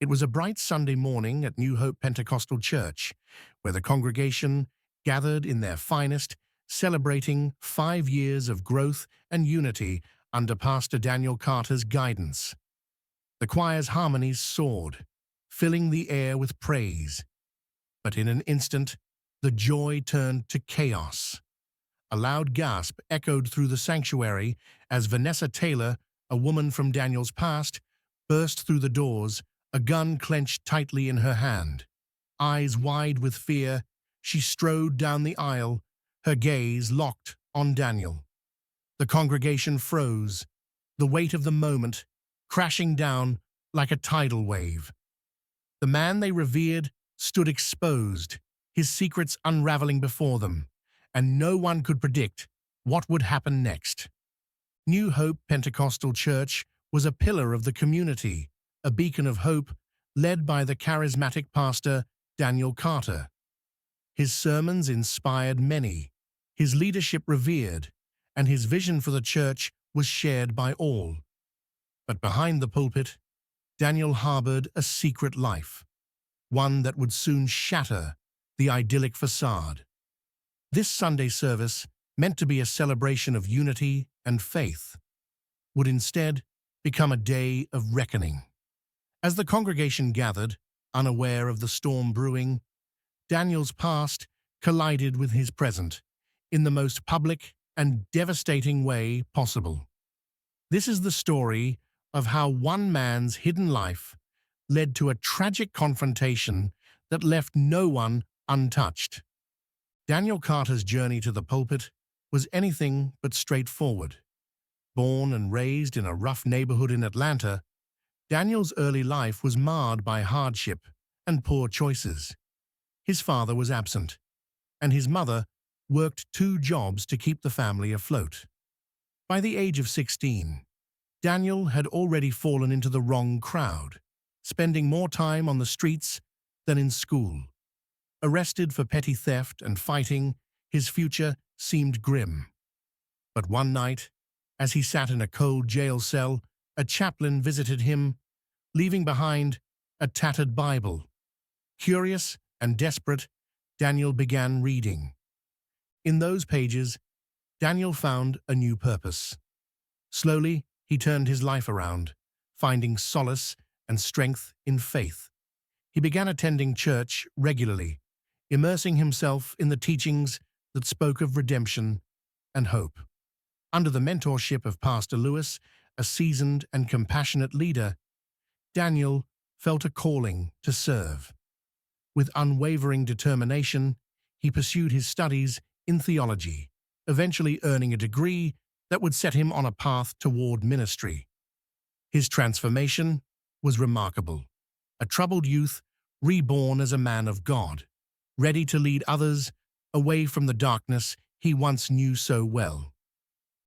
It was a bright Sunday morning at New Hope Pentecostal Church, where the congregation gathered in their finest, celebrating 5 years of growth and unity under Pastor Daniel Carter's guidance. The choir's harmonies soared, filling the air with praise. But in an instant, the joy turned to chaos. A loud gasp echoed through the sanctuary as Vanessa Taylor, a woman from Daniel's past, burst through the doors, a gun clenched tightly in her hand. Eyes wide with fear, she strode down the aisle, her gaze locked on Daniel. The congregation froze, the weight of the moment crashing down like a tidal wave. The man they revered stood exposed, his secrets unraveling before them, and no one could predict what would happen next. New Hope Pentecostal Church was a pillar of the community, a beacon of hope, led by the charismatic pastor Daniel Carter. His sermons inspired many, his leadership revered, and his vision for the church was shared by all. But behind the pulpit, Daniel harbored a secret life, one that would soon shatter the idyllic facade. This Sunday service, meant to be a celebration of unity and faith, would instead become a day of reckoning. As the congregation gathered, unaware of the storm brewing, Daniel's past collided with his present in the most public and devastating way possible. This is the story of how one man's hidden life led to a tragic confrontation that left no one untouched. Daniel Carter's journey to the pulpit was anything but straightforward. Born and raised in a rough neighborhood in Atlanta, Daniel's early life was marred by hardship and poor choices. His father was absent, and his mother worked 2 jobs to keep the family afloat. By the age of 16, Daniel had already fallen into the wrong crowd, spending more time on the streets than in school. Arrested for petty theft and fighting, his future seemed grim. But one night, as he sat in a cold jail cell, a chaplain visited him, leaving behind a tattered Bible. Curious and desperate, Daniel began reading. In those pages, Daniel found a new purpose. Slowly, he turned his life around, finding solace and strength in faith. He began attending church regularly, immersing himself in the teachings that spoke of redemption and hope. Under the mentorship of Pastor Lewis, a seasoned and compassionate leader, Daniel felt a calling to serve. With unwavering determination, he pursued his studies in theology, eventually earning a degree that would set him on a path toward ministry. His transformation was remarkable. A troubled youth reborn as a man of God, ready to lead others away from the darkness he once knew so well.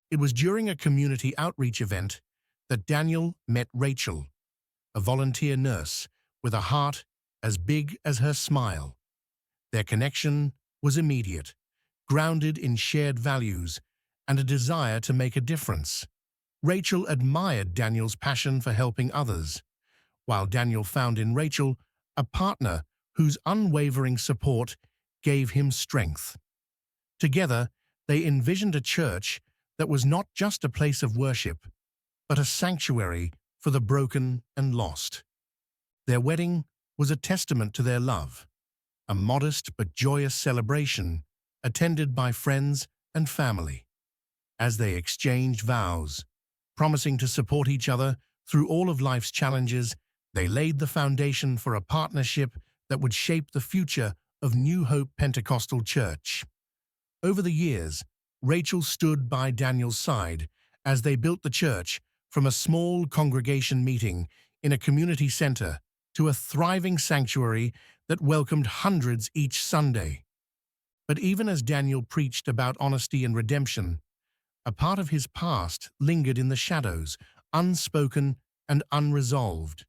It was during a community outreach event that Daniel met Rachel, a volunteer nurse with a heart as big as her smile. Their connection was immediate, grounded in shared values and a desire to make a difference. Rachel admired Daniel's passion for helping others, while Daniel found in Rachel a partner whose unwavering support gave him strength. Together, they envisioned a church that was not just a place of worship, but a sanctuary for the broken and lost. Their wedding was a testament to their love, a modest but joyous celebration attended by friends and family. As they exchanged vows, promising to support each other through all of life's challenges, they laid the foundation for a partnership that would shape the future of New Hope Pentecostal Church. Over the years, Rachel stood by Daniel's side as they built the church from a small congregation meeting in a community center to a thriving sanctuary that welcomed hundreds each Sunday. But even as Daniel preached about honesty and redemption, a part of his past lingered in the shadows, unspoken and unresolved.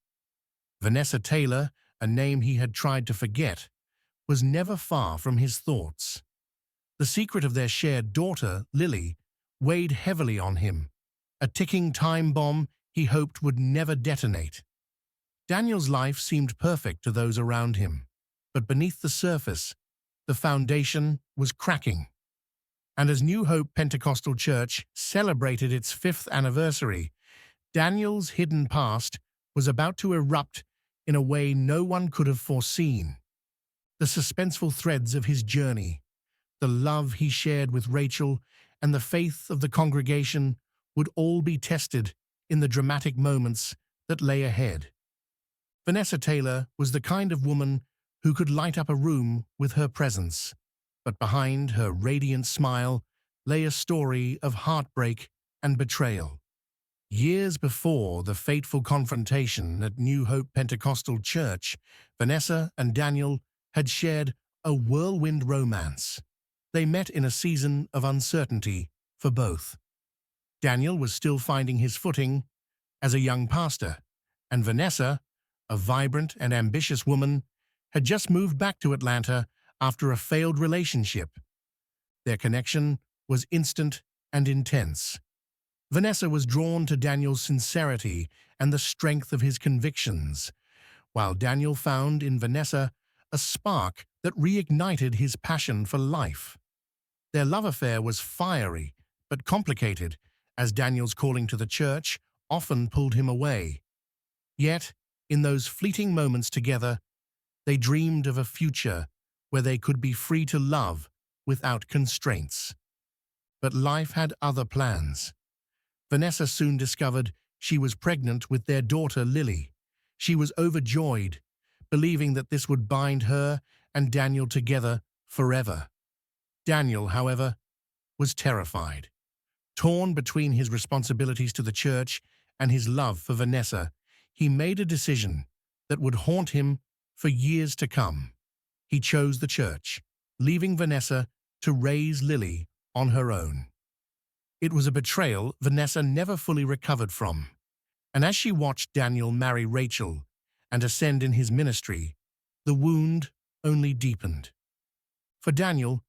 Vanessa Taylor, a name he had tried to forget, was never far from his thoughts. The secret of their shared daughter, Lily, weighed heavily on him, a ticking time bomb he hoped would never detonate. Daniel's life seemed perfect to those around him, but beneath the surface, the foundation was cracking. And as New Hope Pentecostal Church celebrated its 5th anniversary, Daniel's hidden past was about to erupt in a way no one could have foreseen. The suspenseful threads of his journey, the love he shared with Rachel, and the faith of the congregation would all be tested in the dramatic moments that lay ahead. Vanessa Taylor was the kind of woman who could light up a room with her presence, but behind her radiant smile lay a story of heartbreak and betrayal. Years before the fateful confrontation at New Hope Pentecostal Church, Vanessa and Daniel had shared a whirlwind romance. They met in a season of uncertainty for both. Daniel was still finding his footing as a young pastor, and Vanessa, a vibrant and ambitious woman, had just moved back to Atlanta after a failed relationship. Their connection was instant and intense. Vanessa was drawn to Daniel's sincerity and the strength of his convictions, while Daniel found in Vanessa a spark that reignited his passion for life. Their love affair was fiery but complicated, as Daniel's calling to the church often pulled him away. Yet, in those fleeting moments together, they dreamed of a future where they could be free to love without constraints. But life had other plans. Vanessa soon discovered she was pregnant with their daughter Lily. She was overjoyed, believing that this would bind her and Daniel together forever. Daniel, however, was terrified. Torn between his responsibilities to the church and his love for Vanessa, he made a decision that would haunt him for years to come. He chose the church, leaving Vanessa to raise Lily on her own. It was a betrayal Vanessa never fully recovered from, and as she watched Daniel marry Rachel and ascend in his ministry, the wound only deepened. For Daniel,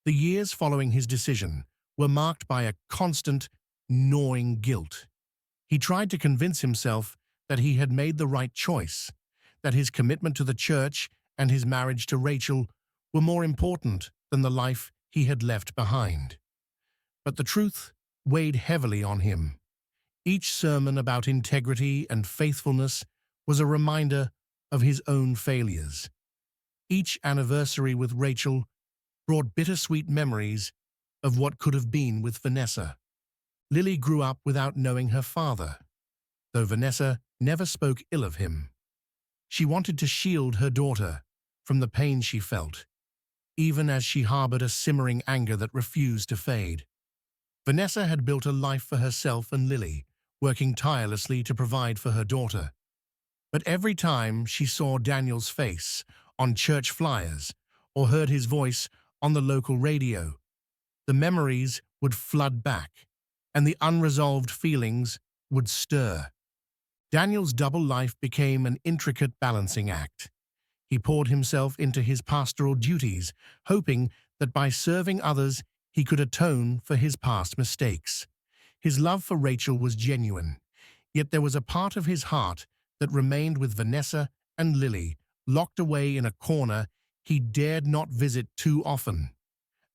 the years following his decision were marked by a constant, gnawing guilt. He tried to convince himself that he had made the right choice, that his commitment to the church and his marriage to Rachel were more important than the life he had left behind. But the truth weighed heavily on him. Each sermon about integrity and faithfulness was a reminder of his own failures. Each anniversary with Rachel brought bittersweet memories of what could have been with Vanessa. Lily grew up without knowing her father, though Vanessa never spoke ill of him. She wanted to shield her daughter from the pain she felt, even as she harbored a simmering anger that refused to fade. Vanessa had built a life for herself and Lily, working tirelessly to provide for her daughter. But every time she saw Daniel's face on church flyers or heard his voice on the local radio, the memories would flood back, and the unresolved feelings would stir. Daniel's double life became an intricate balancing act. He poured himself into his pastoral duties, hoping that by serving others he could atone for his past mistakes. His love for Rachel was genuine, yet there was a part of his heart that remained with Vanessa and Lily, locked away in a corner he dared not visit too often.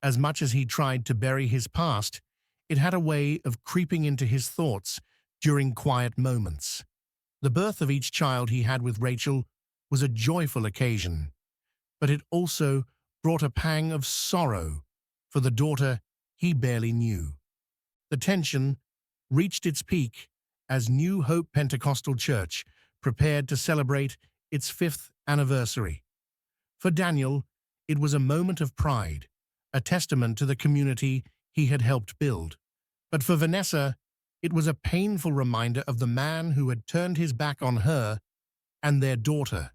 As much as he tried to bury his past, it had a way of creeping into his thoughts during quiet moments. The birth of each child he had with Rachel was a joyful occasion, but it also brought a pang of sorrow for the daughter he barely knew. The tension reached its peak as New Hope Pentecostal Church prepared to celebrate its 5th anniversary. For Daniel, it was a moment of pride, a testament to the community he had helped build. But for Vanessa, it was a painful reminder of the man who had turned his back on her and their daughter.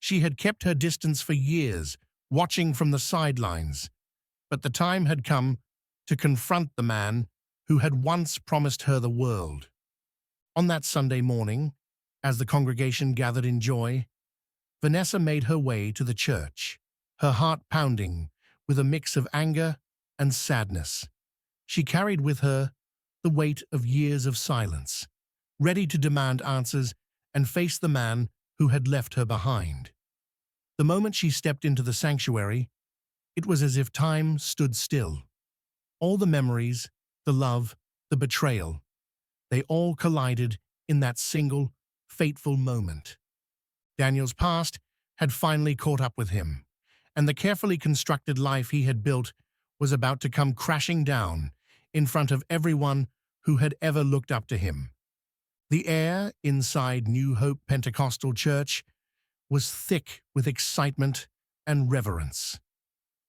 She had kept her distance for years, watching from the sidelines, but the time had come to confront the man who had once promised her the world. On that Sunday morning, as the congregation gathered in joy, Vanessa made her way to the church, her heart pounding with a mix of anger and sadness. She carried with her the weight of years of silence, ready to demand answers and face the man who had left her behind. The moment she stepped into the sanctuary, it was as if time stood still. All the memories, the love, the betrayal, they all collided in that single, fateful moment. Daniel's past had finally caught up with him, and the carefully constructed life he had built was about to come crashing down in front of everyone who had ever looked up to him. The air inside New Hope Pentecostal Church was thick with excitement and reverence.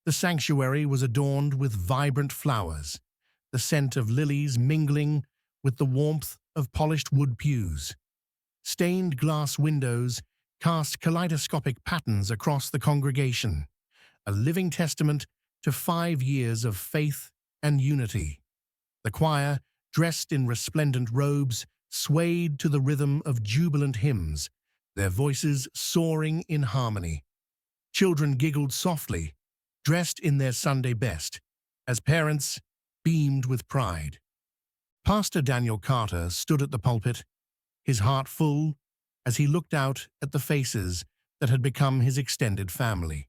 The sanctuary was adorned with vibrant flowers, the scent of lilies mingling with the warmth of polished wood pews. Stained glass windows cast kaleidoscopic patterns across the congregation, a living testament to 5 years of faith and unity. The choir, dressed in resplendent robes, swayed to the rhythm of jubilant hymns, their voices soaring in harmony. Children giggled softly, dressed in their Sunday best, as parents beamed with pride. Pastor Daniel Carter stood at the pulpit, his heart full as he looked out at the faces that had become his extended family.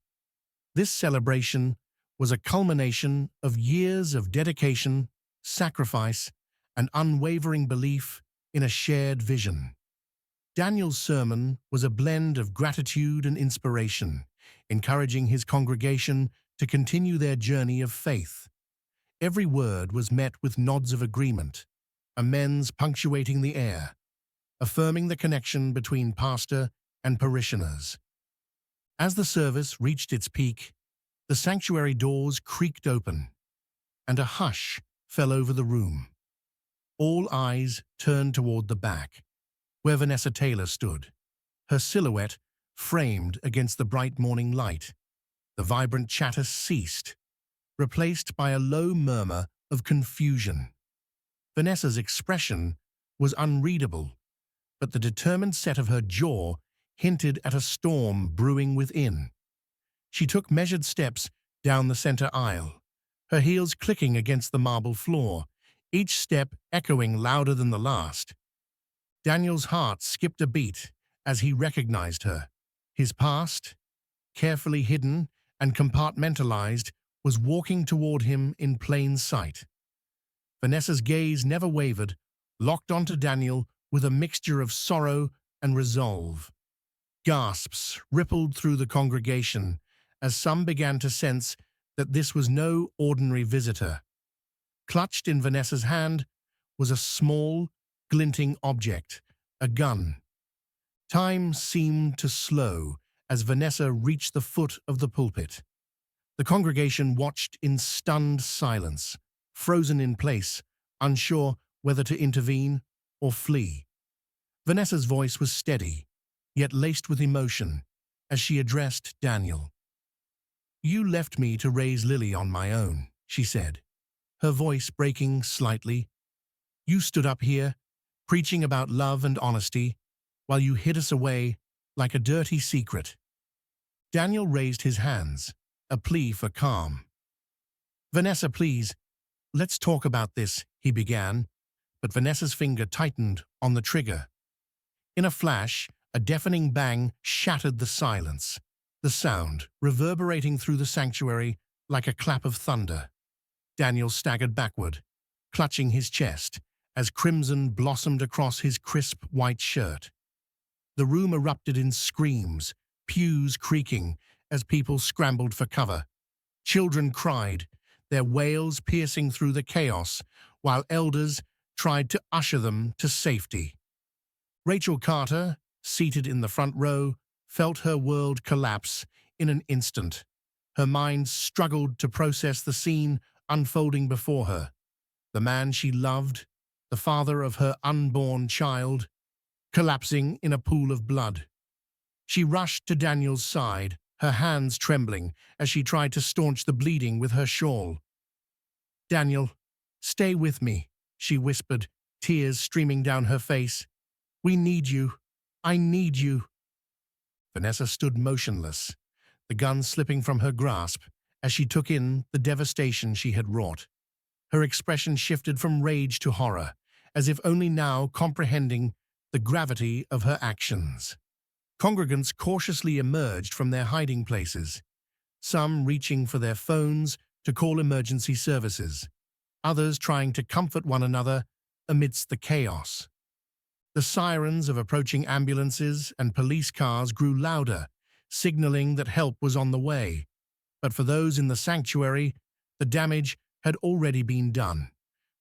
This celebration was a culmination of years of dedication, sacrifice, and unwavering belief in a shared vision. Daniel's sermon was a blend of gratitude and inspiration, encouraging his congregation to continue their journey of faith. Every word was met with nods of agreement, amens punctuating the air, affirming the connection between pastor and parishioners. As the service reached its peak, the sanctuary doors creaked open, and a hush fell over the room. All eyes turned toward the back, where Vanessa Taylor stood, her silhouette framed against the bright morning light. The vibrant chatter ceased, replaced by a low murmur of confusion. Vanessa's expression was unreadable, but the determined set of her jaw hinted at a storm brewing within. She took measured steps down the center aisle, her heels clicking against the marble floor, each step echoing louder than the last. Daniel's heart skipped a beat as he recognized her. His past, carefully hidden and compartmentalized, was walking toward him in plain sight. Vanessa's gaze never wavered, locked onto Daniel with a mixture of sorrow and resolve. Gasps rippled through the congregation as some began to sense that this was no ordinary visitor. Clutched in Vanessa's hand was a small, glinting object, a gun. Time seemed to slow as Vanessa reached the foot of the pulpit. The congregation watched in stunned silence, frozen in place, unsure whether to intervene or flee. Vanessa's voice was steady, yet laced with emotion, as she addressed Daniel. "You left me to raise Lily on my own," she said, her voice breaking slightly. "You stood up here, preaching about love and honesty, while you hid us away like a dirty secret." Daniel raised his hands, a plea for calm. "Vanessa, please, let's talk about this," he began, but Vanessa's finger tightened on the trigger. In a flash, a deafening bang shattered the silence, the sound reverberating through the sanctuary like a clap of thunder. Daniel staggered backward, clutching his chest, as crimson blossomed across his crisp white shirt. The room erupted in screams, pews creaking as people scrambled for cover. Children cried, their wails piercing through the chaos, while elders tried to usher them to safety. Rachel Carter, seated in the front row, felt her world collapse in an instant. Her mind struggled to process the scene unfolding before her. The man she loved, the father of her unborn child, collapsing in a pool of blood. She rushed to Daniel's side, her hands trembling as she tried to staunch the bleeding with her shawl. "Daniel, stay with me," she whispered, tears streaming down her face. "We need you. I need you." Vanessa stood motionless, the gun slipping from her grasp as she took in the devastation she had wrought. Her expression shifted from rage to horror, as if only now comprehending the gravity of her actions. Congregants cautiously emerged from their hiding places, some reaching for their phones to call emergency services, others trying to comfort one another amidst the chaos. The sirens of approaching ambulances and police cars grew louder, signaling that help was on the way. But for those in the sanctuary, the damage had already been done.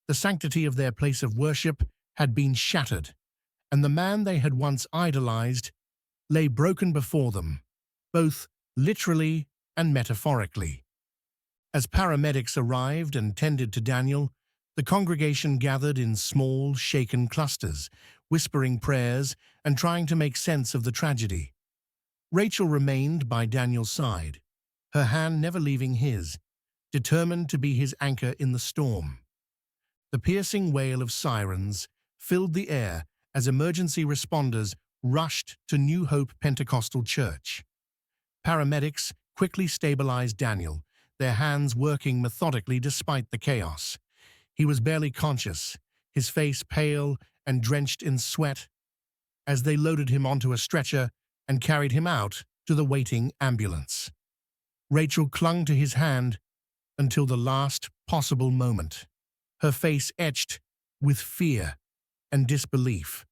The sanctity of their place of worship had been shattered, and the man they had once idolized lay broken before them, both literally and metaphorically. As paramedics arrived and tended to Daniel, the congregation gathered in small, shaken clusters, whispering prayers and trying to make sense of the tragedy. Rachel remained by Daniel's side, her hand never leaving his, determined to be his anchor in the storm. The piercing wail of sirens filled the air as emergency responders rushed to New Hope Pentecostal Church. Paramedics quickly stabilized Daniel, their hands working methodically despite the chaos. He was barely conscious, his face pale and drenched in sweat, as they loaded him onto a stretcher and carried him out to the waiting ambulance. Rachel clung to his hand until the last possible moment, her face etched with fear and disbelief.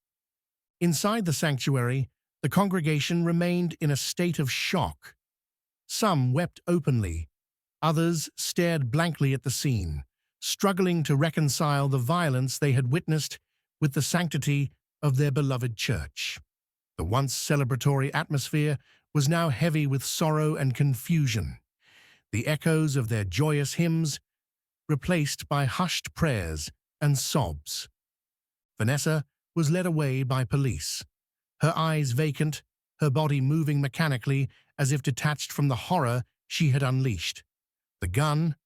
Inside the sanctuary, the congregation remained in a state of shock. Some wept openly, others stared blankly at the scene, struggling to reconcile the violence they had witnessed with the sanctity of their beloved church. The once celebratory atmosphere was now heavy with sorrow and confusion, the echoes of their joyous hymns replaced by hushed prayers and sobs. Vanessa was led away by police, her eyes vacant, her body moving mechanically as if detached from the horror she had unleashed. The gun,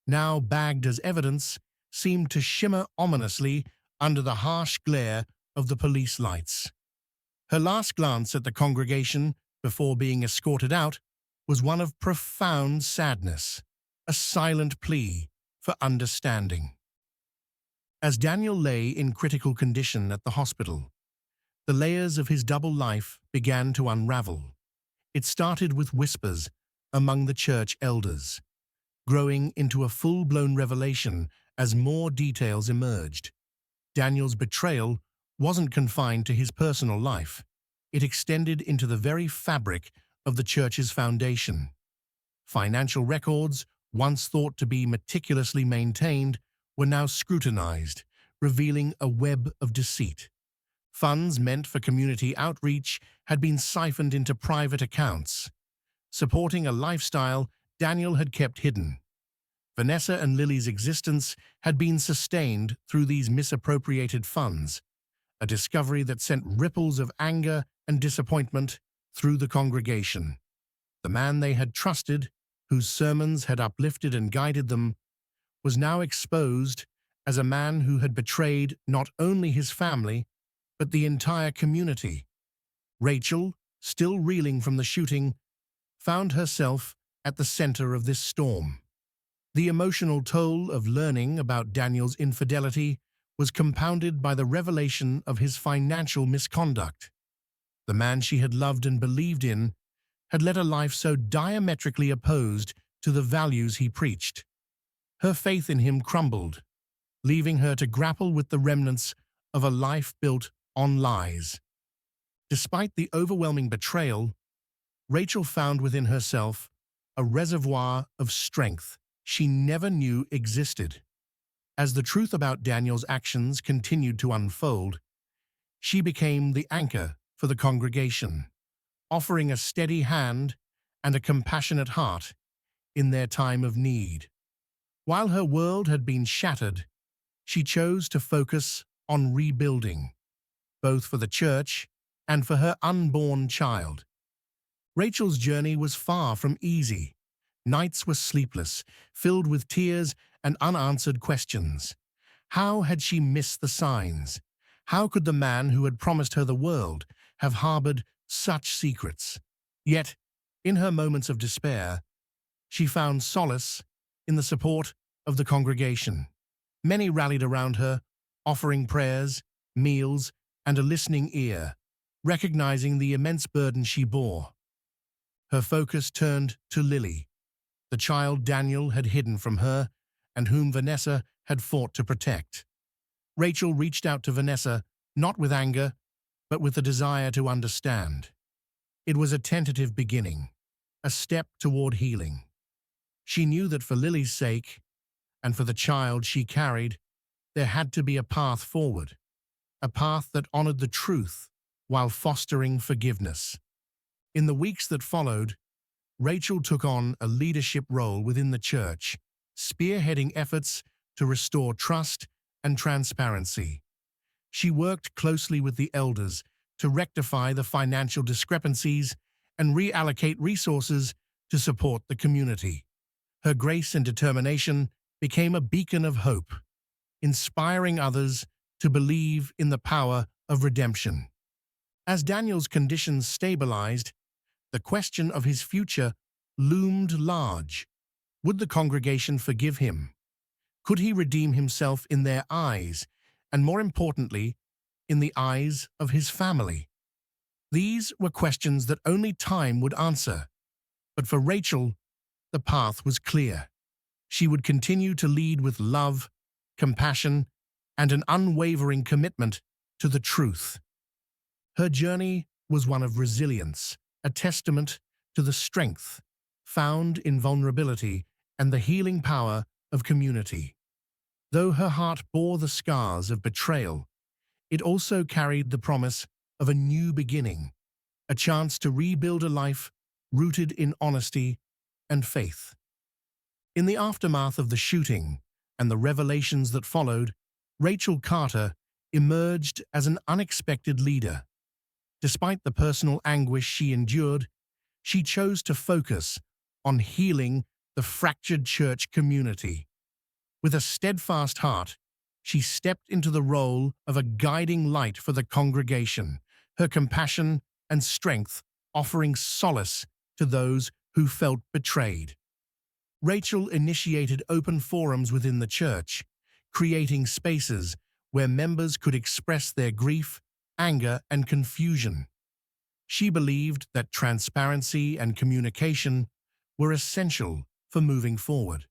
now bagged as evidence, seemed to shimmer ominously under the harsh glare of the police lights. Her last glance at the congregation before being escorted out was one of profound sadness, a silent plea for understanding. As Daniel lay in critical condition at the hospital, the layers of his double life began to unravel. It started with whispers among the church elders, growing into a full-blown revelation as more details emerged. Daniel's betrayal wasn't confined to his personal life. It extended into the very fabric of the church's foundation. Financial records, once thought to be meticulously maintained, were now scrutinized, revealing a web of deceit. Funds meant for community outreach had been siphoned into private accounts, supporting a lifestyle Daniel had kept hidden. Vanessa and Lily's existence had been sustained through these misappropriated funds, a discovery that sent ripples of anger and disappointment through the congregation. The man they had trusted, whose sermons had uplifted and guided them, was now exposed as a man who had betrayed not only his family, but the entire community. Rachel, still reeling from the shooting, found herself at the center of this storm. The emotional toll of learning about Daniel's infidelity was compounded by the revelation of his financial misconduct. The man she had loved and believed in had led a life so diametrically opposed to the values he preached. Her faith in him crumbled, leaving her to grapple with the remnants of a life built on lies. Despite the overwhelming betrayal, Rachel found within herself a reservoir of strength she never knew existed. As the truth about Daniel's actions continued to unfold, she became the anchor for the congregation, offering a steady hand and a compassionate heart in their time of need. While her world had been shattered, she chose to focus on rebuilding, both for the church and for her unborn child. Rachel's journey was far from easy. Nights were sleepless, filled with tears and unanswered questions. How had she missed the signs? How could the man who had promised her the world have harbored such secrets? Yet, in her moments of despair, she found solace in the support of the congregation. Many rallied around her, offering prayers, meals, and a listening ear, recognizing the immense burden she bore. Her focus turned to Lily, the child Daniel had hidden from her and whom Vanessa had fought to protect. Rachel reached out to Vanessa, not with anger, but with a desire to understand. It was a tentative beginning, a step toward healing. She knew that for Lily's sake, and for the child she carried, there had to be a path forward, a path that honored the truth while fostering forgiveness. In the weeks that followed, Rachel took on a leadership role within the church, spearheading efforts to restore trust and transparency. She worked closely with the elders to rectify the financial discrepancies and reallocate resources to support the community. Her grace and determination became a beacon of hope, inspiring others to believe in the power of redemption. As Daniel's conditions stabilized, the question of his future loomed large. Would the congregation forgive him? Could he redeem himself in their eyes, and more importantly, in the eyes of his family? These were questions that only time would answer. But for Rachel, the path was clear. She would continue to lead with love, compassion, and an unwavering commitment to the truth. Her journey was one of resilience, a testament to the strength found in vulnerability and the healing power of community. Though her heart bore the scars of betrayal, it also carried the promise of a new beginning, a chance to rebuild a life rooted in honesty and faith. In the aftermath of the shooting and the revelations that followed, Rachel Carter emerged as an unexpected leader. Despite the personal anguish she endured, she chose to focus on healing the fractured church community. With a steadfast heart, she stepped into the role of a guiding light for the congregation, her compassion and strength offering solace to those who felt betrayed. Rachel initiated open forums within the church, creating spaces where members could express their grief, anger, and confusion. She believed that transparency and communication were essential for moving forward.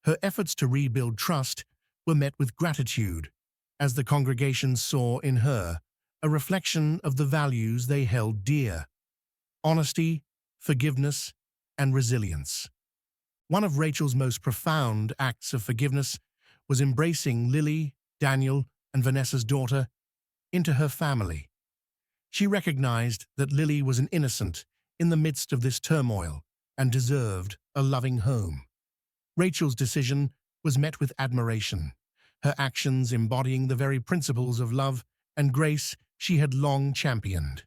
Her efforts to rebuild trust were met with gratitude, as the congregation saw in her a reflection of the values they held dear: honesty, forgiveness, and resilience. One of Rachel's most profound acts of forgiveness was embracing Lily, Daniel, and Vanessa's daughter into her family. She recognized that Lily was an innocent in the midst of this turmoil and deserved a loving home. Rachel's decision was met with admiration, her actions embodying the very principles of love and grace she had long championed.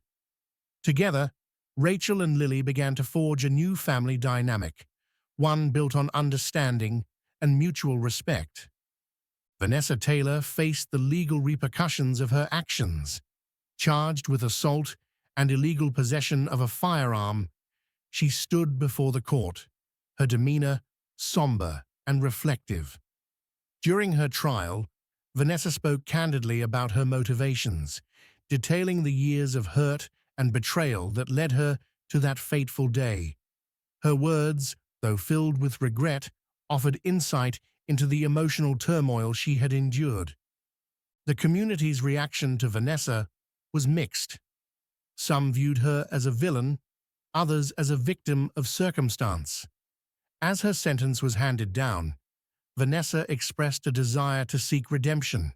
Together, Rachel and Lily began to forge a new family dynamic, one built on understanding and mutual respect. Vanessa Taylor faced the legal repercussions of her actions. Charged with assault and illegal possession of a firearm, she stood before the court, her demeanor somber and reflective. During her trial, Vanessa spoke candidly about her motivations, detailing the years of hurt and betrayal that led her to that fateful day. Her words, though filled with regret, offered insight into the emotional turmoil she had endured. The community's reaction to Vanessa was mixed. Some viewed her as a villain, others as a victim of circumstance. As her sentence was handed down, Vanessa expressed a desire to seek redemption,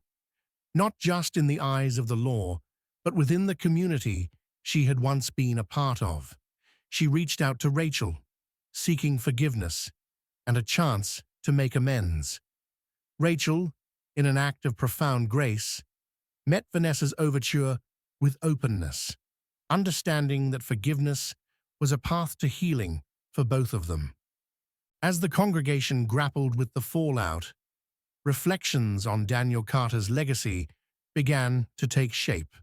not just in the eyes of the law, but within the community she had once been a part of. She reached out to Rachel, seeking forgiveness and a chance to make amends. Rachel, in an act of profound grace, met Vanessa's overture with openness, understanding that forgiveness was a path to healing for both of them. As the congregation grappled with the fallout, reflections on Daniel Carter's legacy began to take shape.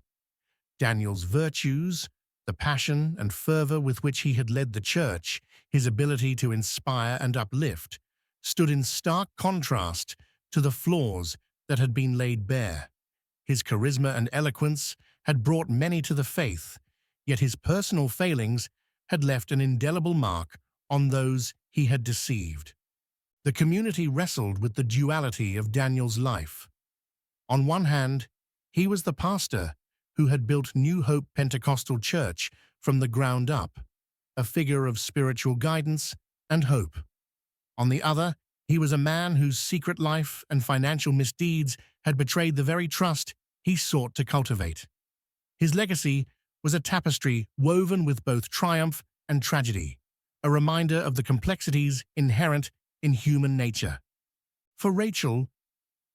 Daniel's virtues, the passion and fervor with which he had led the church, his ability to inspire and uplift, stood in stark contrast to the flaws that had been laid bare. His charisma and eloquence, had brought many to the faith, yet his personal failings had left an indelible mark on those he had deceived. The community wrestled with the duality of Daniel's life. On one hand, he was the pastor who had built New Hope Pentecostal Church from the ground up, a figure of spiritual guidance and hope. On the other, he was a man whose secret life and financial misdeeds had betrayed the very trust he sought to cultivate. His legacy was a tapestry woven with both triumph and tragedy, a reminder of the complexities inherent in human nature. For Rachel,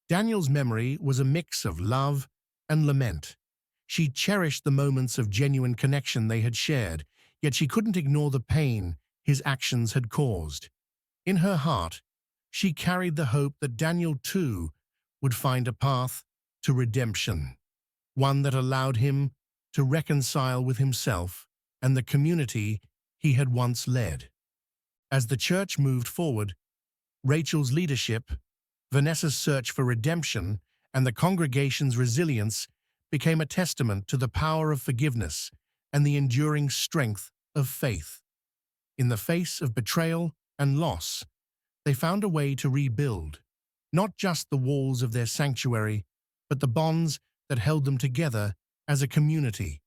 Daniel's memory was a mix of love and lament. She cherished the moments of genuine connection they had shared, yet she couldn't ignore the pain his actions had caused. In her heart, she carried the hope that Daniel too would find a path to redemption, one that allowed him to reconcile with himself and the community he had once led. As the church moved forward, Rachel's leadership, Vanessa's search for redemption, and the congregation's resilience became a testament to the power of forgiveness and the enduring strength of faith. In the face of betrayal and loss, they found a way to rebuild, not just the walls of their sanctuary, but the bonds that held them together as a community.